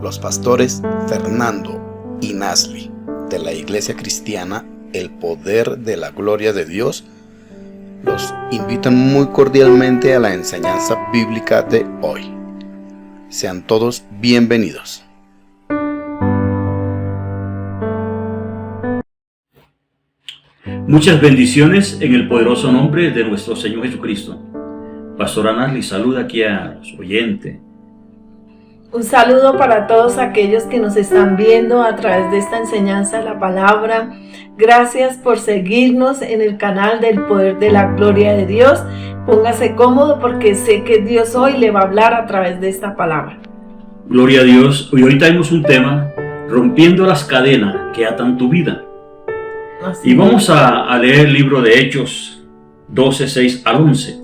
los pastores Fernando y Nasli de la Iglesia Cristiana El Poder de la Gloria de Dios los invitan muy cordialmente a la enseñanza bíblica de hoy. Sean todos bienvenidos. Muchas bendiciones en el poderoso nombre de nuestro Señor Jesucristo. Pastora Nasli saluda aquí a los oyentes. Un saludo para todos aquellos que nos están viendo a través de esta enseñanza de la palabra. Gracias por seguirnos en el canal del Poder de la Gloria de Dios. Póngase cómodo porque sé que Dios hoy le va a hablar a través de esta palabra. Gloria a Dios. Hoy tenemos un tema, rompiendo las cadenas que atan tu vida. Y vamos a leer el libro de Hechos 12, 6 al 11.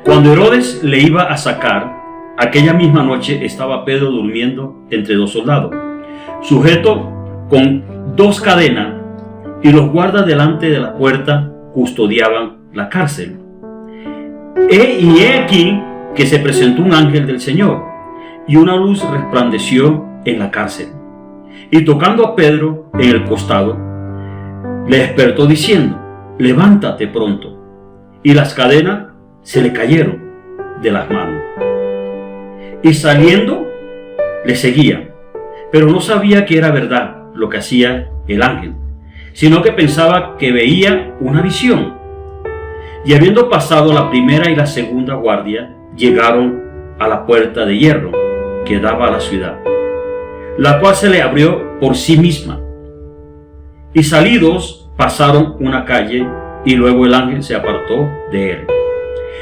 Cuando Herodes le iba a sacar, aquella misma noche estaba Pedro durmiendo entre dos soldados, sujeto con dos cadenas, y los guardas delante de la puerta custodiaban la cárcel. Y he aquí que se presentó un ángel del Señor, y una luz resplandeció en la cárcel. Y tocando a Pedro en el costado, le despertó diciendo: levántate pronto. Y las cadenas se le cayeron de las manos. Y saliendo, le seguía, pero no sabía que era verdad lo que hacía el ángel, sino que pensaba que veía una visión. Y habiendo pasado la primera y la segunda guardia, llegaron a la puerta de hierro que daba a la ciudad, la cual se le abrió por sí misma. Y salidos pasaron una calle, y luego el ángel se apartó de él.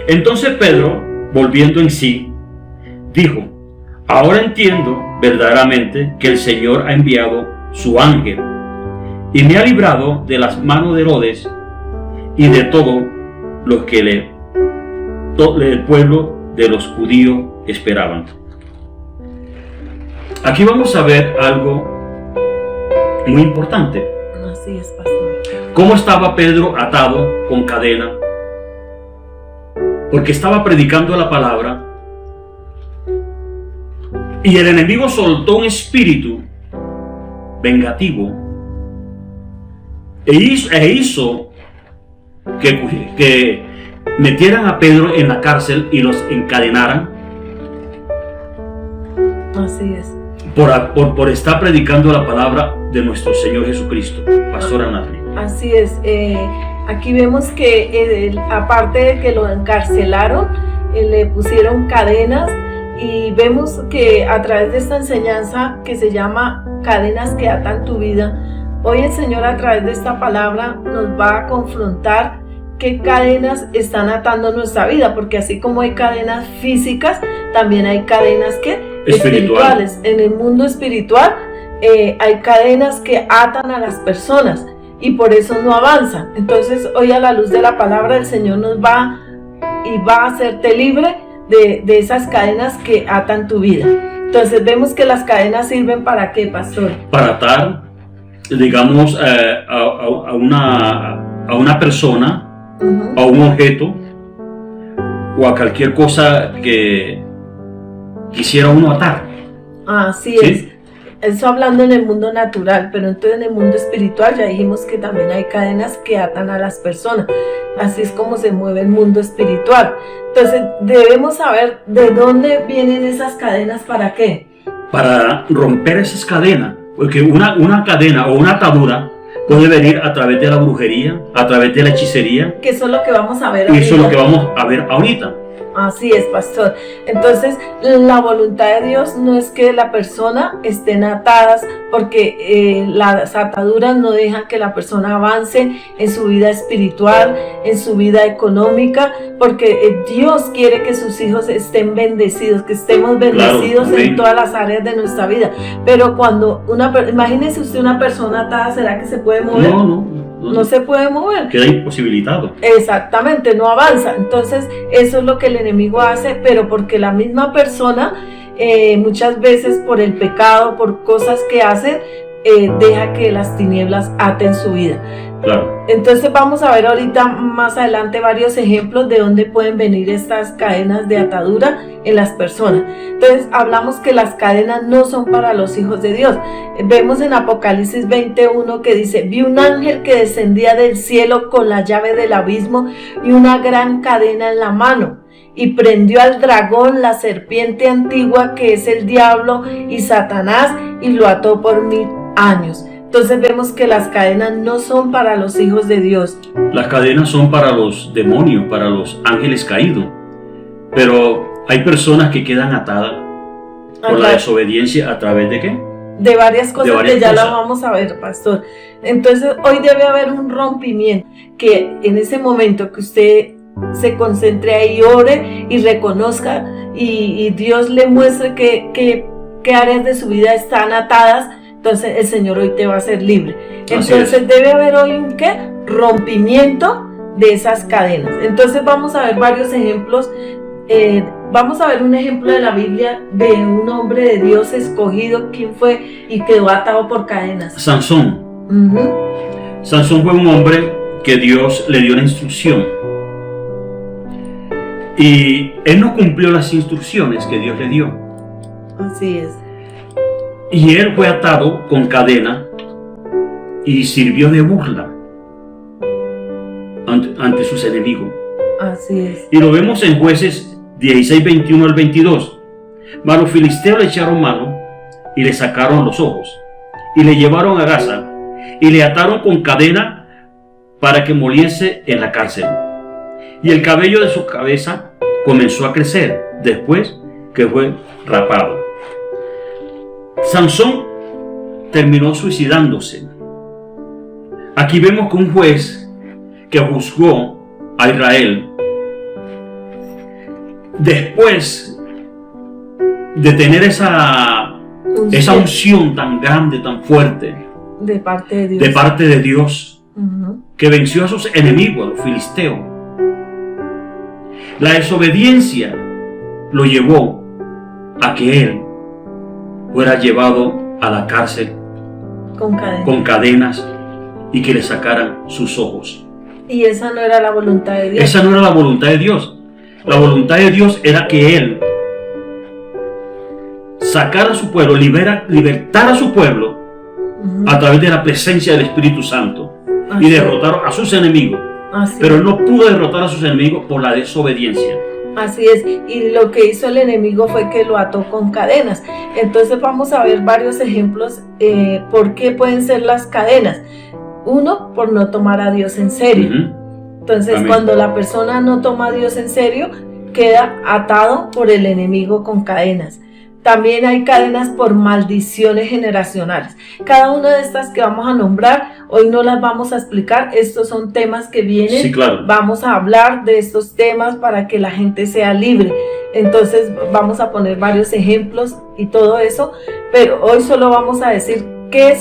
Entonces Pedro, volviendo en sí, dijo: ahora entiendo verdaderamente que el Señor ha enviado su ángel y me ha librado de las manos de Herodes y de todo lo que el pueblo de los judíos esperaban. Aquí vamos a ver algo muy importante. Así es, pastor. ¿Cómo estaba Pedro atado con cadena? Porque estaba predicando la palabra. Y el enemigo soltó un espíritu vengativo e hizo que metieran a Pedro en la cárcel y los encadenaran. Así es. Por estar predicando la palabra de nuestro Señor Jesucristo. Pastora Nasli. Así es. Aquí vemos que aparte de que lo encarcelaron, le pusieron cadenas. Y vemos que a través de esta enseñanza que se llama Cadenas que atan tu vida, hoy el Señor a través de esta palabra nos va a confrontar qué cadenas están atando nuestra vida, porque así como hay cadenas físicas, también hay cadenas espirituales. En el mundo espiritual hay cadenas que atan a las personas y por eso no avanzan. Entonces hoy a la luz de la palabra el Señor nos va a hacerte libre de esas cadenas que atan tu vida. Entonces vemos que las cadenas sirven ¿para qué, pastor? Para atar, digamos, a una persona, a un objeto o a cualquier cosa que quisiera uno atar. Así es. Eso hablando en el mundo natural, pero entonces en el mundo espiritual ya dijimos que también hay cadenas que atan a las personas. Así es como se mueve el mundo espiritual. Entonces debemos saber de dónde vienen esas cadenas. ¿Para qué? Para romper esas cadenas, porque una cadena o una atadura puede venir a través de la brujería, a través de la hechicería. Que eso es lo que vamos a ver ahorita. Eso es lo que vamos a ver ahorita. Así es, pastor. Entonces, la voluntad de Dios no es que la persona estén atadas, porque las ataduras no dejan que la persona avance en su vida espiritual, en su vida económica, porque Dios quiere que sus hijos estén bendecidos, que estemos bendecidos, claro, en todas las áreas de nuestra vida. Pero cuando imagínese usted una persona atada, ¿será que se puede mover? No se puede mover. Queda imposibilitado. Exactamente, no avanza. Entonces, eso es lo que el enemigo hace, pero porque la misma persona, muchas veces por el pecado, por cosas que hace, deja que las tinieblas aten su vida. Claro. Entonces vamos a ver ahorita más adelante varios ejemplos de dónde pueden venir estas cadenas de atadura en las personas. Entonces hablamos que las cadenas no son para los hijos de Dios. Vemos en Apocalipsis 21 que dice: vi un ángel que descendía del cielo con la llave del abismo y una gran cadena en la mano, y prendió al dragón, la serpiente antigua, que es el diablo y Satanás, y lo ató por 1000 años. Entonces vemos que las cadenas no son para los hijos de Dios. Las cadenas son para los demonios, para los ángeles caídos. Pero hay personas que quedan atadas por la desobediencia. ¿A través de qué? De varias cosas, que ya cosas. las vamos a ver, pastor. Entonces hoy debe haber un rompimiento, que en ese momento que usted se concentre ahí, ore y reconozca, y Dios le muestre qué áreas de su vida están atadas. Entonces el Señor hoy te va a hacer libre. Entonces debe haber hoy un rompimiento de esas cadenas. Entonces vamos a ver varios ejemplos. Vamos a ver un ejemplo de la Biblia de un hombre de Dios escogido, quien fue y quedó atado por cadenas. Sansón. Sansón fue un hombre que Dios le dio una instrucción, y él no cumplió las instrucciones que Dios le dio. Así es. Y él fue atado con cadena y sirvió de burla ante sus enemigos. Así es. Y lo vemos en Jueces 16, 21 al 22. Mas los filisteos le echaron mano y le sacaron los ojos, y le llevaron a Gaza y le ataron con cadena para que muriese en la cárcel. Y el cabello de su cabeza comenzó a crecer después que fue rapado. Sansón terminó suicidándose. Aquí vemos que un juez que juzgó a Israel, después de tener esa unción tan grande, tan fuerte de parte de Dios, que venció a sus enemigos, a los filisteos, la desobediencia lo llevó a que él fuera llevado a la cárcel con cadenas y que le sacaran sus ojos. Y esa no era la voluntad de Dios. Esa no era la voluntad de Dios. La voluntad de Dios era que él sacara a su pueblo, libertara a su pueblo a través de la presencia del Espíritu Santo, y derrotar a sus enemigos. Pero él no pudo derrotar a sus enemigos por la desobediencia. Así es, y lo que hizo el enemigo fue que lo ató con cadenas. Entonces vamos a ver varios ejemplos por qué pueden ser las cadenas. Uno, por no tomar a Dios en serio. Entonces, amén, cuando la persona no toma a Dios en serio, queda atado por el enemigo con cadenas. También hay cadenas por maldiciones generacionales. Cada una de estas que vamos a nombrar, hoy no las vamos a explicar. Estos son temas que vienen. Sí, claro. Vamos a hablar de estos temas para que la gente sea libre. Entonces vamos a poner varios ejemplos y todo eso. Pero hoy solo vamos a decir qué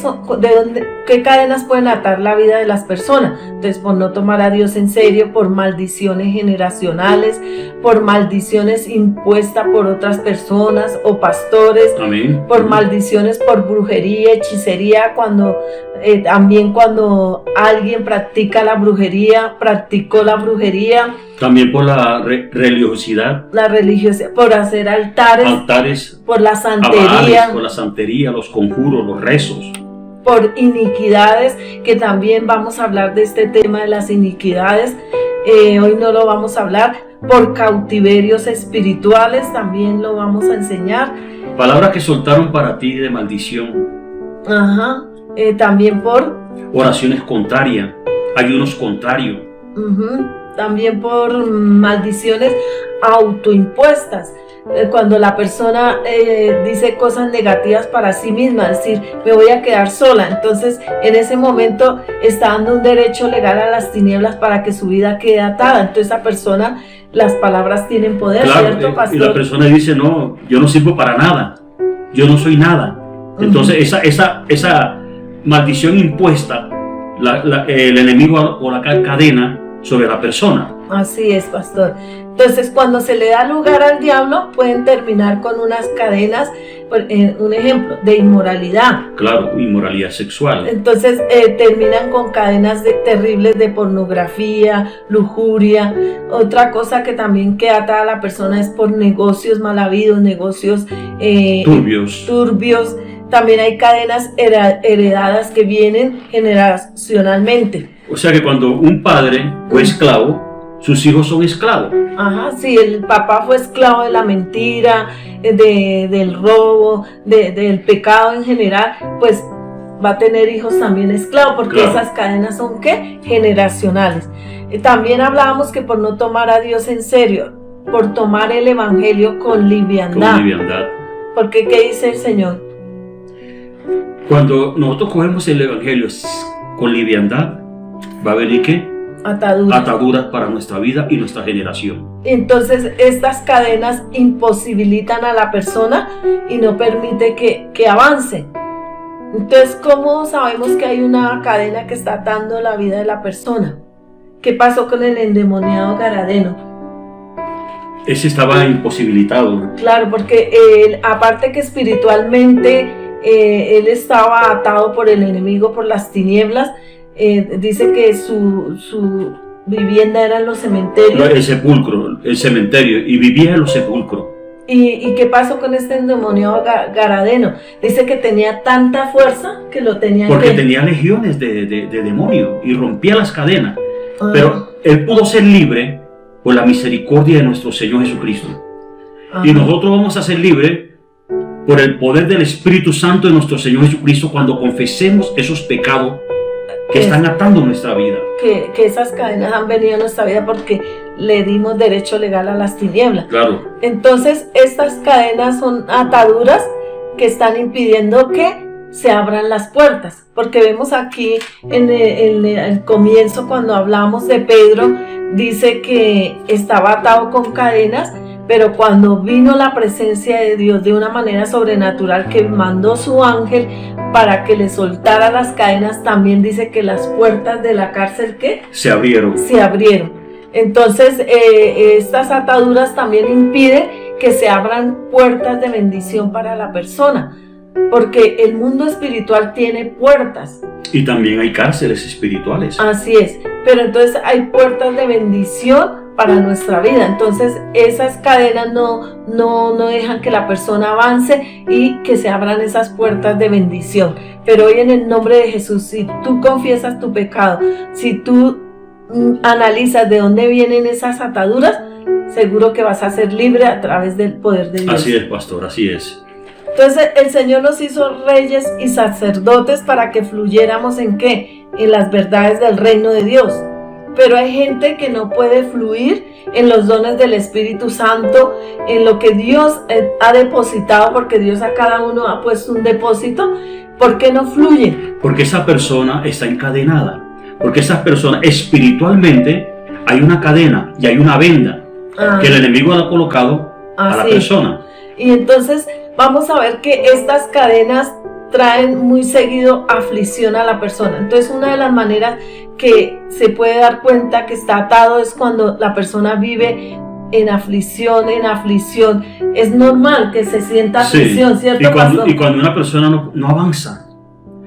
cadenas pueden atar la vida de las personas. Entonces, por no tomar a Dios en serio, por maldiciones generacionales, por maldiciones impuestas por otras personas o pastores. Amén. Por maldiciones por brujería, hechicería, también cuando alguien practicó la brujería. También por la religiosidad. La religiosidad, por hacer altares, por la santería. Por la santería, los conjuros, los rezos. Por iniquidades, que también vamos a hablar de este tema de las iniquidades. Hoy no lo vamos a hablar. Por cautiverios espirituales, también lo vamos a enseñar. Palabras que soltaron para ti de maldición. También por oraciones contrarias, ayunos contrarios. También por maldiciones autoimpuestas. Cuando la persona dice cosas negativas para sí misma, es decir, me voy a quedar sola. Entonces, en ese momento está dando un derecho legal a las tinieblas para que su vida quede atada. Entonces, esa persona, las palabras tienen poder, claro, ¿cierto, pastor? Y la persona dice, no, yo no sirvo para nada, yo no soy nada. Entonces, esa maldición impuesta, el enemigo o la cadena sobre la persona. Así es, pastor. Entonces, cuando se le da lugar al diablo, pueden terminar con unas cadenas un ejemplo, de inmoralidad. Claro, inmoralidad sexual. Entonces terminan con cadenas terribles de pornografía, lujuria. Otra cosa que también que ata a la persona es por negocios mal habidos, negocios turbios. También hay cadenas heredadas que vienen generacionalmente. O sea que cuando un padre fue esclavo, sus hijos son esclavos. Ajá, sí, el papá fue esclavo de la mentira, del robo, del pecado en general, pues va a tener hijos también esclavos, porque claro, esas cadenas son ¿qué? Generacionales. También hablábamos que por no tomar a Dios en serio, por tomar el evangelio con liviandad. Con liviandad. Porque ¿qué dice el Señor? Cuando nosotros cogemos el evangelio con liviandad, va a venir ¿qué? Ataduras para nuestra vida y nuestra generación. Entonces estas cadenas imposibilitan a la persona y no permite que avance. Entonces, ¿cómo sabemos que hay una cadena que está atando la vida de la persona? ¿Qué pasó con el endemoniado Garadeno? Ese estaba imposibilitado. Claro, porque aparte que espiritualmente él estaba atado por el enemigo, por las tinieblas. Dice que su vivienda eran los cementerios. El sepulcro, el cementerio, y vivía en los sepulcros. ¿Y qué pasó con este endemoniado Garadeno? Dice que tenía tanta fuerza que lo tenía. Porque tenía legiones de demonios y rompía las cadenas. Pero él pudo ser libre por la misericordia de nuestro Señor Jesucristo. Y nosotros vamos a ser libres por el poder del Espíritu Santo de nuestro Señor Jesucristo cuando confesemos esos pecados que están atando nuestra vida. Que esas cadenas han venido a nuestra vida porque le dimos derecho legal a las tinieblas. Claro. Entonces, estas cadenas son ataduras que están impidiendo que se abran las puertas. Porque vemos aquí en el comienzo, cuando hablamos de Pedro, dice que estaba atado con cadenas, pero cuando vino la presencia de Dios de una manera sobrenatural, que mandó su ángel para que le soltara las cadenas, también dice que las puertas de la cárcel ¿qué? Se abrieron. Entonces estas ataduras también impiden que se abran puertas de bendición para la persona, porque el mundo espiritual tiene puertas. Y también hay cárceles espirituales. Así es, pero entonces hay puertas de bendición para nuestra vida. Entonces esas cadenas no dejan que la persona avance y que se abran esas puertas de bendición. Pero hoy, en el nombre de Jesús, si tú confiesas tu pecado, si tú analizas de dónde vienen esas ataduras, seguro que vas a ser libre a través del poder de Dios. Así es, pastor, así es. Entonces el Señor nos hizo reyes y sacerdotes para que fluyéramos ¿en qué? En las verdades del reino de Dios. Pero hay gente que no puede fluir en los dones del Espíritu Santo, en lo que Dios ha depositado, porque Dios a cada uno ha puesto un depósito. ¿Por qué no fluyen? Porque esa persona está encadenada. Porque esa persona espiritualmente hay una cadena y hay una venda que el enemigo ha colocado a la persona. Y entonces vamos a ver que estas cadenas traen muy seguido aflicción a la persona. Entonces, una de las maneras que se puede dar cuenta que está atado es cuando la persona vive en aflicción. Es normal que se sienta aflicción, sí. ¿Cierto, pastor? Y cuando una persona no avanza,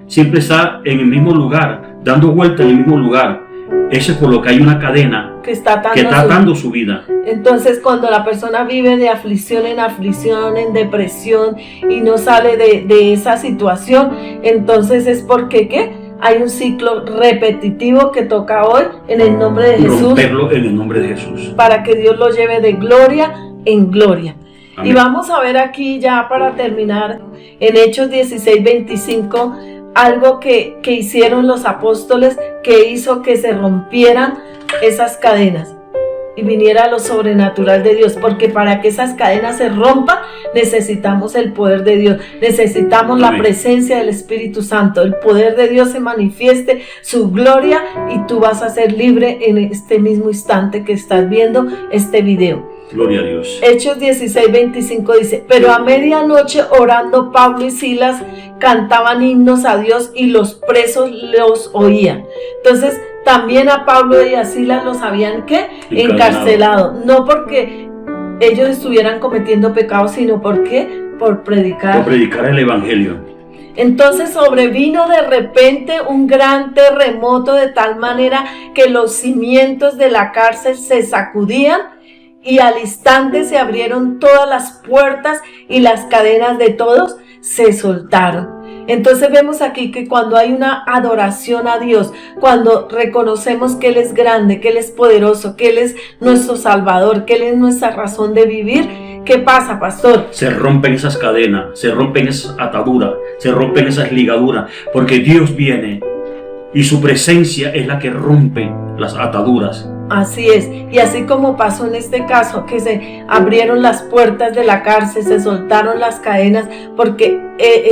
siempre está en el mismo lugar, dando vueltas en el mismo lugar, eso es por lo que hay una cadena que está atando su vida. Entonces, cuando la persona vive de aflicción, en depresión y no sale de esa situación, entonces es porque ¿qué? Hay un ciclo repetitivo que toca hoy en el nombre de Jesús. Romperlo en el nombre de Jesús. Para que Dios lo lleve de gloria en gloria. Amén. Y vamos a ver aquí ya para terminar, en Hechos 16:25, algo que hicieron los apóstoles que hizo que se rompieran esas cadenas y viniera lo sobrenatural de Dios, porque para que esas cadenas se rompan necesitamos el poder de Dios, necesitamos la presencia del Espíritu Santo, el poder de Dios se manifieste, su gloria, y tú vas a ser libre en este mismo instante que estás viendo este video. Gloria a Dios. Hechos 16:25 dice: pero a medianoche, orando, Pablo y Silas cantaban himnos a Dios y los presos los oían. Entonces también a Pablo y a Silas los habían ¿qué? Encarcelado. No porque ellos estuvieran cometiendo pecados, sino porque por predicar el evangelio. Entonces sobrevino de repente un gran terremoto de tal manera que los cimientos de la cárcel se sacudían y al instante se abrieron todas las puertas y las cadenas de todos se soltaron. Entonces vemos aquí que cuando hay una adoración a Dios, cuando reconocemos que Él es grande, que Él es poderoso, que Él es nuestro Salvador, que Él es nuestra razón de vivir, ¿qué pasa, pastor? Se rompen esas cadenas, se rompen esas ataduras, se rompen esas ligaduras, porque Dios viene y su presencia es la que rompe las ataduras. Así es, y así como pasó en este caso, que se abrieron las puertas de la cárcel, se soltaron las cadenas, porque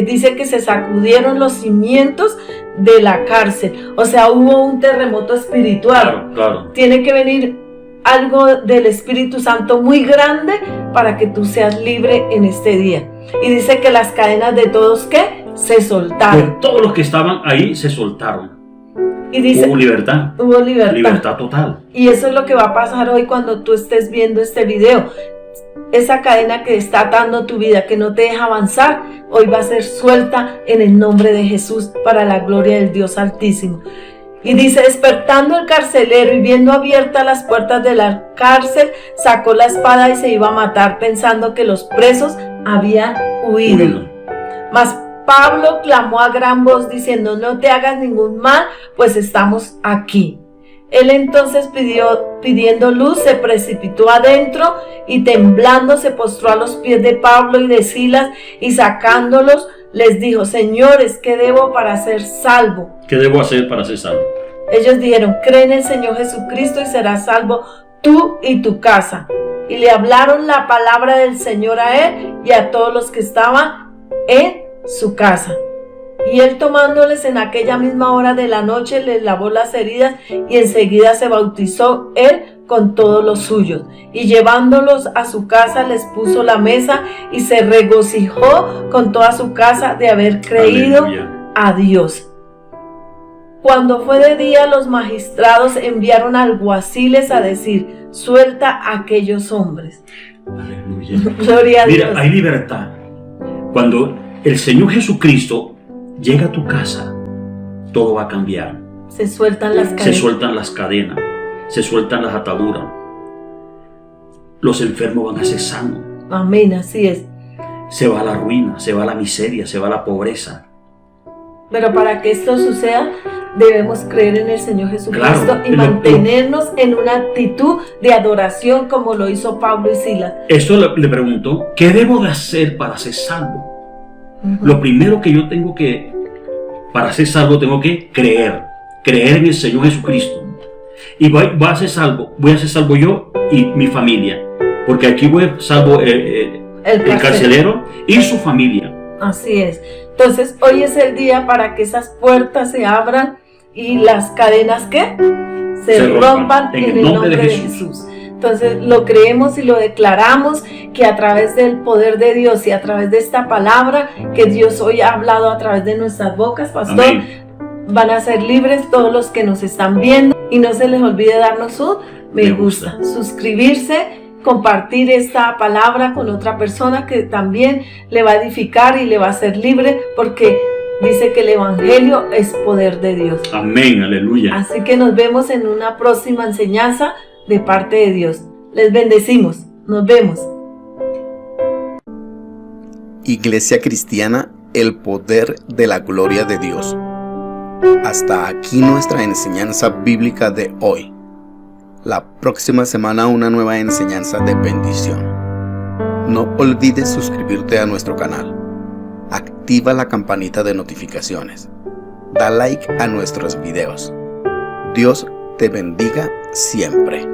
dice que se sacudieron los cimientos de la cárcel, o sea, hubo un terremoto espiritual. Claro. Tiene que venir algo del Espíritu Santo muy grande para que tú seas libre en este día. Y dice que las cadenas de todos, ¿qué? Se soltaron. Pues todos los que estaban ahí se soltaron. Y dice, hubo libertad. Hubo libertad. Libertad total. Y eso es lo que va a pasar hoy cuando tú estés viendo este video. Esa cadena que está atando tu vida, que no te deja avanzar, hoy va a ser suelta en el nombre de Jesús para la gloria del Dios Altísimo. Y dice, despertando el carcelero y viendo abiertas las puertas de la cárcel, sacó la espada y se iba a matar pensando que los presos habían huido. Mas Pablo clamó a gran voz diciendo, no te hagas ningún mal, pues estamos aquí. Él entonces pidiendo luz, se precipitó adentro y temblando se postró a los pies de Pablo y de Silas y sacándolos les dijo, señores, ¿qué debo para ser salvo? ¿Qué debo hacer para ser salvo? Ellos dijeron, cree en el Señor Jesucristo y serás salvo tú y tu casa. Y le hablaron la palabra del Señor a él y a todos los que estaban en su casa. Y él tomándoles en aquella misma hora de la noche les lavó las heridas y enseguida se bautizó él con todos los suyos. Y llevándolos a su casa les puso la mesa y se regocijó con toda su casa de haber creído a Dios. Cuando fue de día, los magistrados enviaron alguaciles a decir, suelta a aquellos hombres. Aleluya. Gloria a Dios. Mira, hay libertad. Cuando el Señor Jesucristo llega a tu casa, todo va a cambiar. Se sueltan las cadenas. Se sueltan las cadenas, se sueltan las ataduras. Los enfermos van a ser sanos. Amén, así es. Se va la ruina, se va la miseria, se va la pobreza. Pero para que esto suceda, debemos creer en el Señor Jesucristo, claro, y mantenernos en una actitud de adoración como lo hizo Pablo y Silas. Esto le preguntó, ¿qué debo de hacer para ser salvo? Lo primero que yo tengo que, para ser salvo, tengo que creer en el Señor Jesucristo. Y voy a ser salvo yo y mi familia. Porque aquí voy a salvo el carcelero y su familia. Así es. Entonces hoy es el día para que esas puertas se abran y las cadenas ¿qué? Se rompan en el nombre de Jesús. Entonces lo creemos y lo declaramos que a través del poder de Dios y a través de esta palabra que Dios hoy ha hablado a través de nuestras bocas, pastor, amén, van a ser libres todos los que nos están viendo. Y no se les olvide darnos un me gusta, suscribirse, compartir esta palabra con otra persona que también le va a edificar y le va a hacer libre, porque dice que el evangelio es poder de Dios. Amén, aleluya. Así que nos vemos en una próxima enseñanza de parte de Dios. Les bendecimos. Nos vemos. Iglesia Cristiana, el poder de la gloria de Dios. Hasta aquí nuestra enseñanza bíblica de hoy. La próxima semana una nueva enseñanza de bendición. No olvides suscribirte a nuestro canal. Activa la campanita de notificaciones. Da like a nuestros videos. Dios te bendiga siempre.